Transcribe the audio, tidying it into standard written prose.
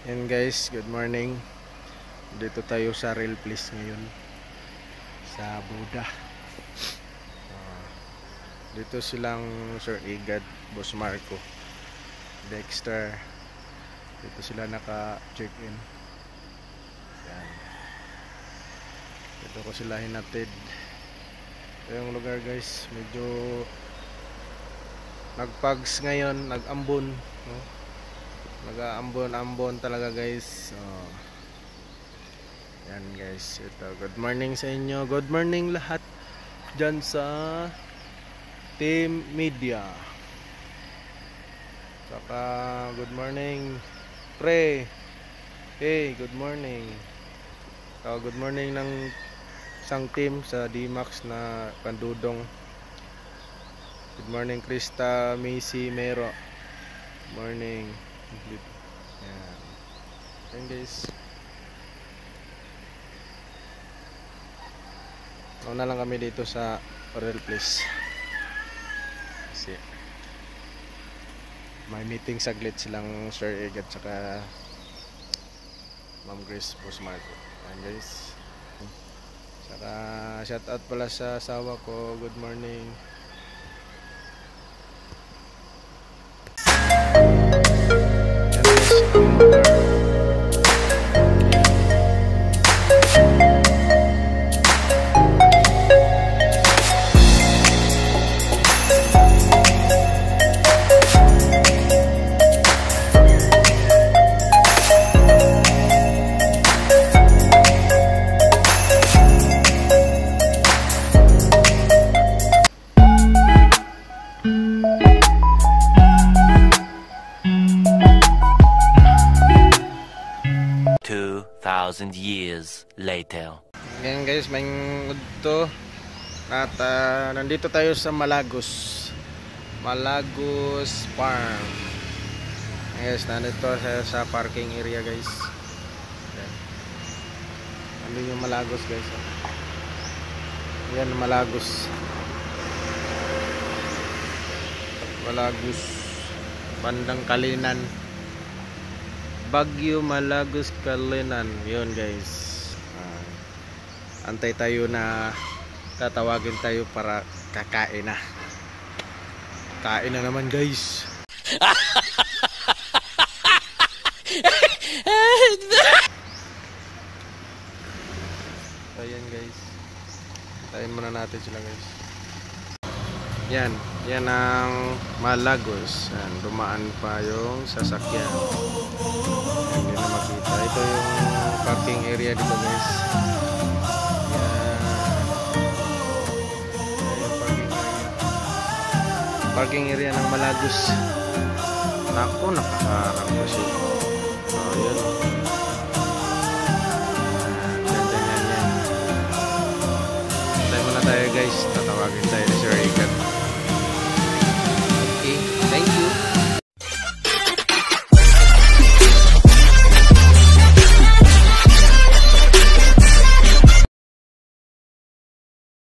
And guys, good morning. Dito tayo sa Rail Place ngayon sa Buda. Dito silang Sir Igad, Boss Marco, Dexter. Dito sila naka-check-in. Yan. Dito ko sila hinatid. Ito yung lugar guys, medyo nagpags ngayon, nag-ambon, no? Nag-aambon-ambon talaga guys. Yan guys, ito. Good morning sa inyo. Good morning lahat dyan sa Team Media. Saka good morning Pre. Hey, good morning. Good morning ng isang team sa D-Max na Pandudong. Good morning Krista, Macy, Mero. Good morning. Yan. Yan guys. Una lang kami dito sa Rail Place. Kasi may meeting saglit silang Sir Egg at saka Ma'am Grace, Boss Marco. Yan guys. Saka shout out pala sa asawa ko. Good morning. Years later. Ngayon guys, may to at nandito tayo sa Malagos Farm. Guys, nandito sa parking area guys. Nandito yung Malagos guys. Yan Malagos bandang Kalinan, Baguio, Malagos, Kalinan. Yun guys. Antay tayo na tatawagin tayo para kakain na. Kain na naman guys. Ayan guys. Tayin muna natin sila guys. Yan ang Malagos. Yan, dumaan pa yung sasakyan. Hindi na makita. Ito yung parking area dito guys. Yan. Yan yung parking area ng Malagos. Naku, nakaharang pa siya. Yan. Yan. Tayo muna tayo guys. Tatawagin tayo.